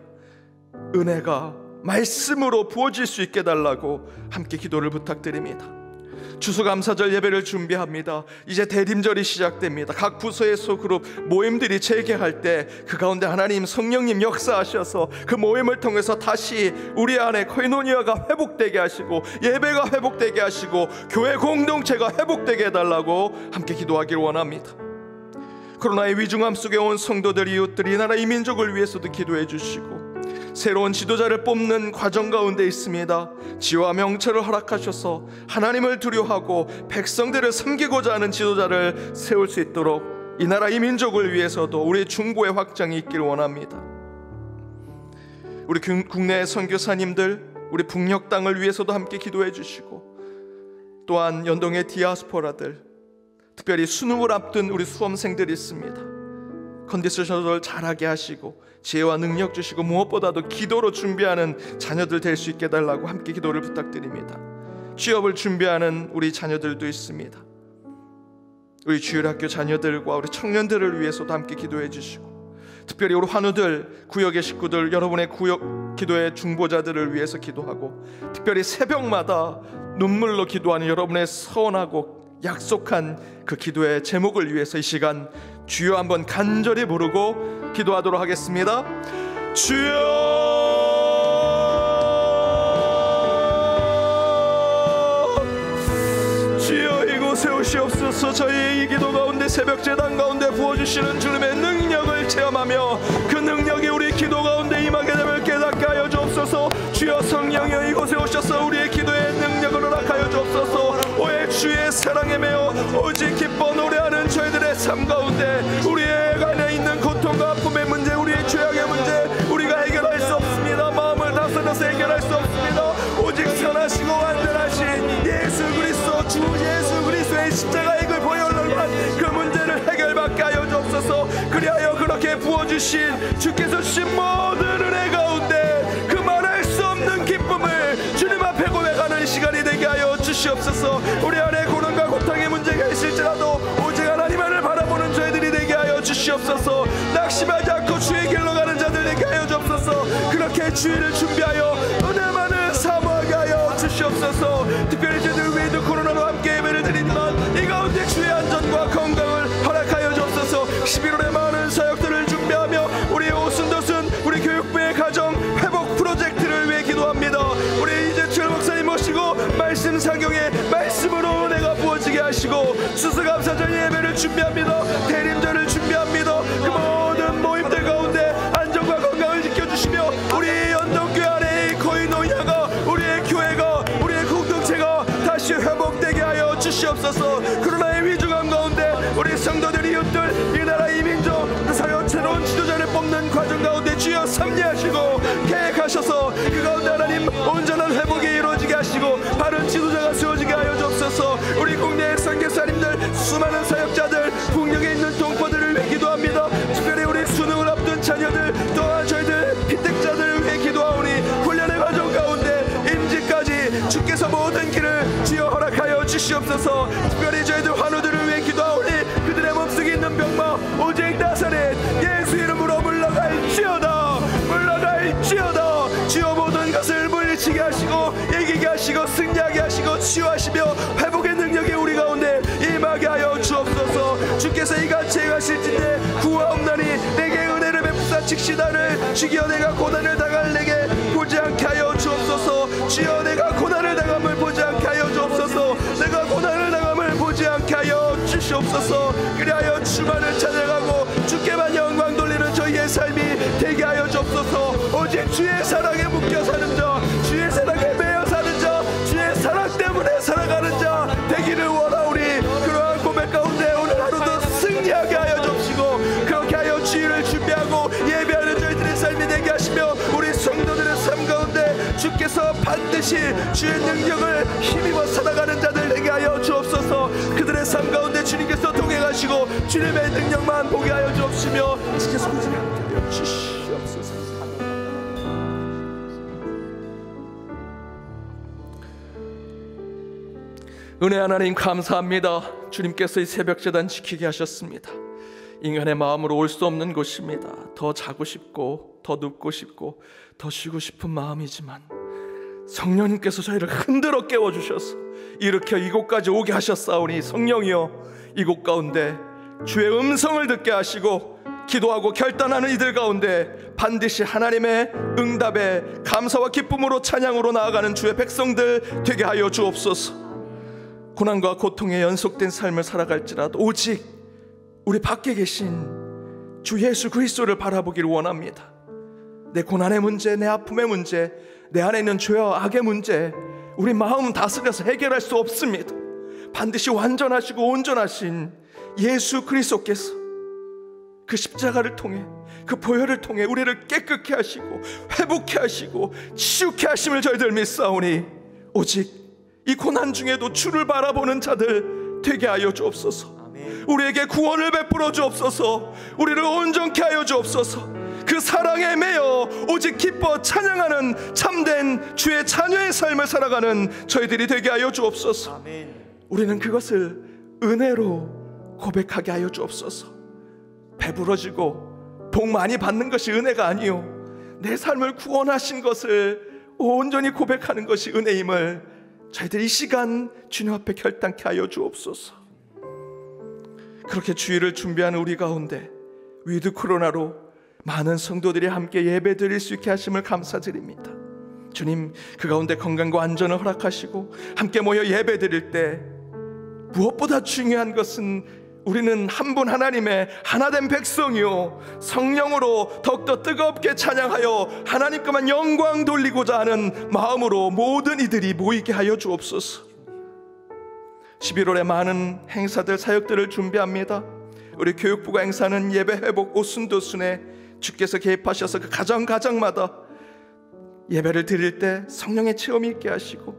은혜가 말씀으로 부어질 수 있게 달라고 함께 기도를 부탁드립니다. 추수감사절 예배를 준비합니다. 이제 대림절이 시작됩니다. 각 부서의 소그룹 모임들이 재개할 때 그 가운데 하나님 성령님 역사하셔서 그 모임을 통해서 다시 우리 안에 코이노니아가 회복되게 하시고 예배가 회복되게 하시고 교회 공동체가 회복되게 해달라고 함께 기도하기를 원합니다. 코로나의 위중함 속에 온 성도들, 이웃들이 나라 이 민족을 위해서도 기도해 주시고 새로운 지도자를 뽑는 과정 가운데 있습니다. 지와 명철을 허락하셔서 하나님을 두려워하고 백성들을 섬기고자 하는 지도자를 세울 수 있도록 이 나라 이 민족을 위해서도 우리 중보의 확장이 있기를 원합니다. 우리 국내 선교사님들, 우리 북녘 땅을 위해서도 함께 기도해 주시고, 또한 연동의 디아스포라들, 특별히 수능을 앞둔 우리 수험생들이 있습니다. 컨디션을 잘하게 하시고 지혜와 능력 주시고 무엇보다도 기도로 준비하는 자녀들 될 수 있게 해달라고 함께 기도를 부탁드립니다. 취업을 준비하는 우리 자녀들도 있습니다. 우리 주일학교 자녀들과 우리 청년들을 위해서도 함께 기도해 주시고, 특별히 우리 환우들, 구역의 식구들, 여러분의 구역 기도의 중보자들을 위해서 기도하고, 특별히 새벽마다 눈물로 기도하는 여러분의 서원하고 약속한 그 기도의 제목을 위해서 이 시간 주여 한번 간절히 부르고 기도하도록 하겠습니다. 주여, 주여 이곳에 오시옵소서. 저희의 이 기도 가운데 새벽 제단 가운데 부어주시는 주님의 능력을 체험하며 그 능력이 우리 기도 가운데 임하게 됨을 깨닫게 하여 주옵소서. 주여 성령이여 이곳에 오셔서 우리의 기도의 능력을 허락하여 주옵소서. 오해 주의 사랑에 매여 오직 기뻐 노래하는 저희들의 삶 가운데 우리의 안에 있는 고통과 아픔의 문제, 우리의 죄악의 문제 우리가 해결할 수 없습니다. 마음을 다스려서 해결할 수 없습니다. 오직 선하시고 완전하신 예수 그리스도, 주 예수 그리스도의 십자가의 그 보혈로만 그 문제를 해결받게 하여 주옵소서. 그리하여 그렇게 부어주신 주께서 주신 모든 은혜 가운데 그 말할 수 없는 기쁨을 주님 앞에 고백하는 시간이 되게 하여 주시옵소서. 우리 안에 고난과 고통의 문제가 있을지라도 오직 하나님만을 바라보는 저희들이 되게 하여 주시옵소서. 낙심하지 않고 주의 길로 가는 자들 되게 하여 주옵소서. 그렇게 주의를 준비하여 은혜만을 사모하게 하여 주시옵소서. 특별히 저희들 위에도 코로나로 함께 예배를 드리지만 이 가운데 주의 안전과 건강을 허락하여 주옵소서. 11월에 많은 사역들을 준비하며 우리 오순도순 우리 교육부의 가정 회복 프로젝트를 위해 기도합니다. 우리 이재철 목사님 모시고 말씀 상경에 말씀으로 은혜가 부어지게 하시고, 수수감사절 예배를 준비합니다. 대림절을 준비합니다. 그 모든 모임들 가운데 안전과 건강을 지켜주시며 우리 연동교회 안에 코이노이아가 우리의 교회가 우리의 공동체가 다시 회복되게 하여 주시옵소서. 코로나의 위중함 가운데 우리 성도들 이웃들 이 나라 이민족 그 사회 새로운 지도자를 뽑는 과정 가운데 주여 섭리하시고 계획하셔서 그 가운데 하나님 온전한 회복이 이루어지게 하시고 바른 지도자가 세워지게 하여 주옵소서. 우리 국내의 선교사님들 수많은 사역자들 국력에 있는 동포들을 위해 기도합니다. 특별히 우리 수능을 앞둔 자녀들 또한 저희들 피택자들을 위해 기도하오니 훈련의 과정 가운데 임직까지 주께서 모든 길을 주여 허락하여 주시옵소서. 특별히 저희들 환우들을 위해 기도하오니 그들의 몸속에 있는 병마 오직 나사렛 예수 이름으로 물러갈지어다, 물러갈지어다. 주여 모든 것을 물리치게 하시고 이기게 하시고 승리하게 하시고 치유하시며 회복의 능력이 우리 가운데 임하게 하여 주옵소서. 주께서 이같이 행하실진대 구하옵나니 내게 은혜를 베푸사 직시다를 주기어 내가 고난을 당할 내게 보지 않게 하여 주옵소서. 주여 내가 고난을 당함을 보지 않게 하여 주옵소서. 내가 고난을 당함을 보지 않게 하여 주시옵소서. 그리하여 주만을 찬양하고 주께만 영광 돌리는 저희의 삶이 되게 하여 주옵소서. 오직 주의 사랑에 묶여 사는 자, 주의 사랑에 매여 사는 자, 주의 사랑 때문에 살아가는 자 되기를 원하오니 그러한 고백 가운데 오늘 하루도 승리하게 하여 주시고 그렇게 하여 주의를 준비하고 예배하는 저희들의 삶이 되게 하시며 우리 성도들의 삶 가운데 주께서 반드시 주의 능력을 힘입어 살아가는 자들 되게 하여 주옵소서. 그들의 삶 가운데 주님께서 동행하시고 주님의 능력만 보게 하여 주옵시며 주께서 함께 하여 주시옵소서. 은혜 하나님 감사합니다. 주님께서 이 새벽제단 지키게 하셨습니다. 인간의 마음으로 올 수 없는 곳입니다. 더 자고 싶고 더 눕고 싶고 더 쉬고 싶은 마음이지만 성령님께서 저희를 흔들어 깨워주셔서 일으켜 이곳까지 오게 하셨사오니 성령이여 이곳 가운데 주의 음성을 듣게 하시고 기도하고 결단하는 이들 가운데 반드시 하나님의 응답에 감사와 기쁨으로 찬양으로 나아가는 주의 백성들 되게 하여 주옵소서. 고난과 고통에 연속된 삶을 살아갈지라도 오직 우리 밖에 계신 주 예수 그리스도를 바라보기를 원합니다. 내 고난의 문제, 내 아픔의 문제, 내 안에 있는 죄와 악의 문제 우리 마음은 다스려서 해결할 수 없습니다. 반드시 완전하시고 온전하신 예수 그리스도께서 그 십자가를 통해 그 보혈을 통해 우리를 깨끗게 하시고 회복케 하시고 치유케 하심을 저희들 믿사오니 오직 이 고난 중에도 주를 바라보는 자들 되게 하여 주옵소서. 우리에게 구원을 베풀어 주옵소서. 우리를 온전케 하여 주옵소서. 그 사랑에 매여 오직 기뻐 찬양하는 참된 주의 자녀의 삶을 살아가는 저희들이 되게 하여 주옵소서. 우리는 그것을 은혜로 고백하게 하여 주옵소서. 배부러지고 복 많이 받는 것이 은혜가 아니요, 내 삶을 구원하신 것을 온전히 고백하는 것이 은혜임을 저희들 이 시간 주님 앞에 결단케 하여 주옵소서. 그렇게 주일을 준비하는 우리 가운데 위드 코로나로 많은 성도들이 함께 예배 드릴 수 있게 하심을 감사드립니다. 주님, 그 가운데 건강과 안전을 허락하시고 함께 모여 예배 드릴 때 무엇보다 중요한 것은 우리는 한 분 하나님의 하나된 백성이요, 성령으로 더욱더 뜨겁게 찬양하여 하나님께만 영광 돌리고자 하는 마음으로 모든 이들이 모이게 하여 주옵소서. 11월에 많은 행사들, 사역들을 준비합니다. 우리 교육부가 행사하는 예배 회복 오순도순에 주께서 개입하셔서 그 가정마다 예배를 드릴 때 성령의 체험이 있게 하시고,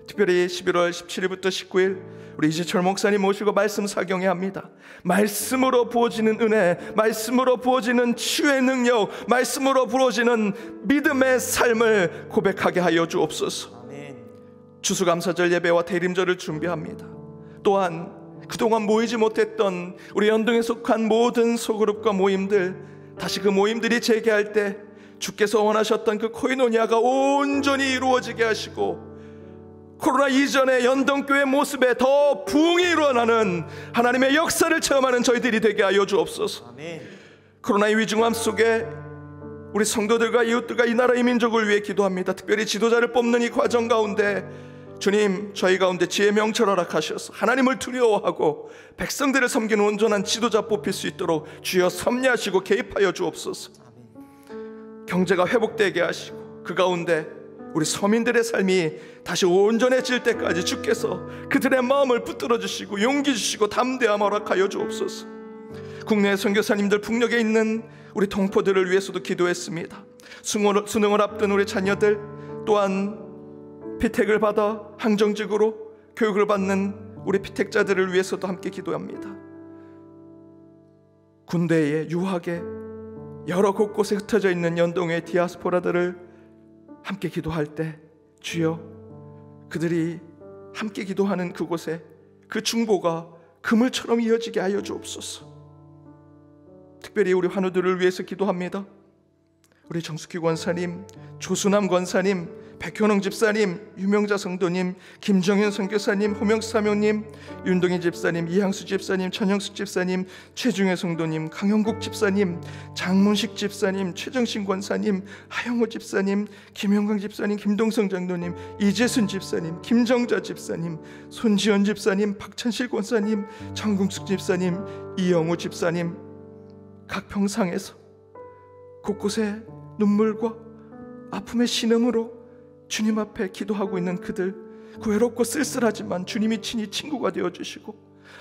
특별히 11월 17일부터 19일 우리 이재철 목사님 모시고 말씀 사경회 합니다. 말씀으로 부어지는 은혜, 말씀으로 부어지는 치유의 능력, 말씀으로 부어지는 믿음의 삶을 고백하게 하여 주옵소서. 추수감사절 예배와 대림절을 준비합니다. 또한 그동안 모이지 못했던 우리 연동에 속한 모든 소그룹과 모임들, 다시 그 모임들이 재개할 때 주께서 원하셨던 그 코이노니아가 온전히 이루어지게 하시고, 코로나 이전의 연동교회 모습에 더 부흥이 일어나는 하나님의 역사를 체험하는 저희들이 되게 하여 주옵소서. 코로나의 위중함 속에 우리 성도들과 이웃들과 이 나라 이 민족을 위해 기도합니다. 특별히 지도자를 뽑는 이 과정 가운데 주님, 저희 가운데 지혜 명철 허락하셔서 하나님을 두려워하고 백성들을 섬기는 온전한 지도자 뽑힐 수 있도록 주여 섭리하시고 개입하여 주옵소서. 경제가 회복되게 하시고 그 가운데 우리 서민들의 삶이 다시 온전해질 때까지 주께서 그들의 마음을 붙들어 주시고 용기 주시고 담대함 허락하여 주옵소서. 국내 선교사님들, 북녘에 있는 우리 동포들을 위해서도 기도했습니다. 수능을 앞둔 우리 자녀들, 또한 피택을 받아 항정직으로 교육을 받는 우리 피택자들을 위해서도 함께 기도합니다. 군대에, 유학에, 여러 곳곳에 흩어져 있는 연동의 디아스포라들을 함께 기도할 때 주여, 그들이 함께 기도하는 그곳에 그 중보가 그물처럼 이어지게 하여 주옵소서. 특별히 우리 환우들을 위해서 기도합니다. 우리 정숙희 권사님, 조수남 권사님, 백현웅 집사님, 유명자 성도님, 김정현 선교사님, 호명수 사모님, 윤동희 집사님, 이항수 집사님, 전영숙 집사님, 최중혜 성도님, 강형국 집사님, 장문식 집사님, 최정신 권사님, 하영호 집사님, 김영광 집사님, 김동성 장로님, 이재순 집사님, 김정자 집사님, 손지연 집사님, 박찬실 권사님, 장궁숙 집사님, 이영우 집사님, 각 평상에서 곳곳에 눈물과 아픔의 신음으로 주님 앞에 기도하고 있는 그들, 그 외롭고 쓸쓸하지만 주님이 친히 친구가 되어주시고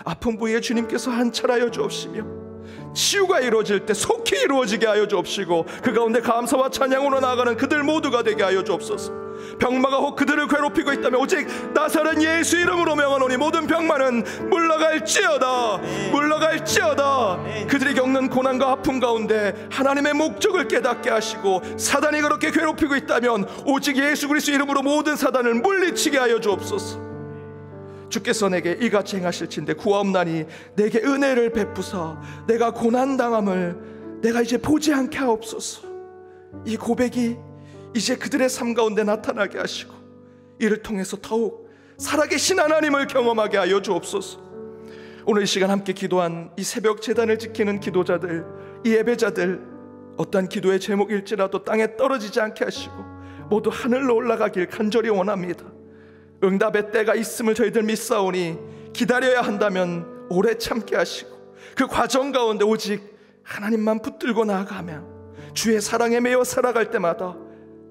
아픈 부위에 주님께서 한철하여 주옵시며 치유가 이루어질 때 속히 이루어지게 하여 주옵시고 그 가운데 감사와 찬양으로 나아가는 그들 모두가 되게 하여 주옵소서. 병마가 혹 그들을 괴롭히고 있다면 오직 나사렛 예수 이름으로 명하노니 모든 병마는 물러갈지어다, 물러갈지어다. 그들이 겪는 고난과 아픔 가운데 하나님의 목적을 깨닫게 하시고 사단이 그렇게 괴롭히고 있다면 오직 예수 그리스도 이름으로 모든 사단을 물리치게 하여 주옵소서. 주께서 내게 이같이 행하실진대 구하옵나니 내게 은혜를 베푸사 내가 고난당함을 내가 이제 보지 않게 하옵소서. 이 고백이 이제 그들의 삶 가운데 나타나게 하시고 이를 통해서 더욱 살아계신 하나님을 경험하게 하여 주옵소서. 오늘 이 시간 함께 기도한 이 새벽 제단을 지키는 기도자들, 이 예배자들, 어떠한 기도의 제목일지라도 땅에 떨어지지 않게 하시고 모두 하늘로 올라가길 간절히 원합니다. 응답의 때가 있음을 저희들 믿사오니 기다려야 한다면 오래 참게 하시고 그 과정 가운데 오직 하나님만 붙들고 나아가며 주의 사랑에 매여 살아갈 때마다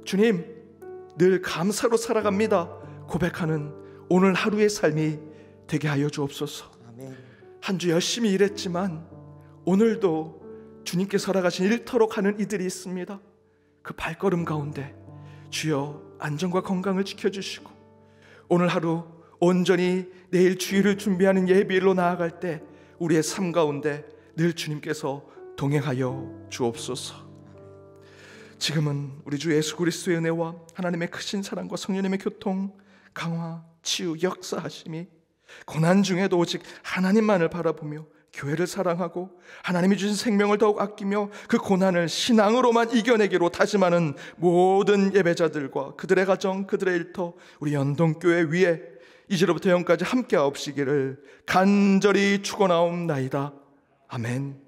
주님, 늘 감사로 살아갑니다 고백하는 오늘 하루의 삶이 되게 하여 주옵소서. 한 주 열심히 일했지만 오늘도 주님께서 허락하신 일터로 가는 이들이 있습니다. 그 발걸음 가운데 주여 안전과 건강을 지켜주시고 오늘 하루 온전히 내일 주일을 준비하는 예비일로 나아갈 때 우리의 삶 가운데 늘 주님께서 동행하여 주옵소서. 지금은 우리 주 예수 그리스도의 은혜와 하나님의 크신 사랑과 성령님의 교통, 강화, 치유, 역사하심이 고난 중에도 오직 하나님만을 바라보며 교회를 사랑하고 하나님이 주신 생명을 더욱 아끼며 그 고난을 신앙으로만 이겨내기로 다짐하는 모든 예배자들과 그들의 가정, 그들의 일터, 우리 연동교회 위에 이제로부터 영까지 함께하옵시기를 간절히 축원하옵나이다. 아멘.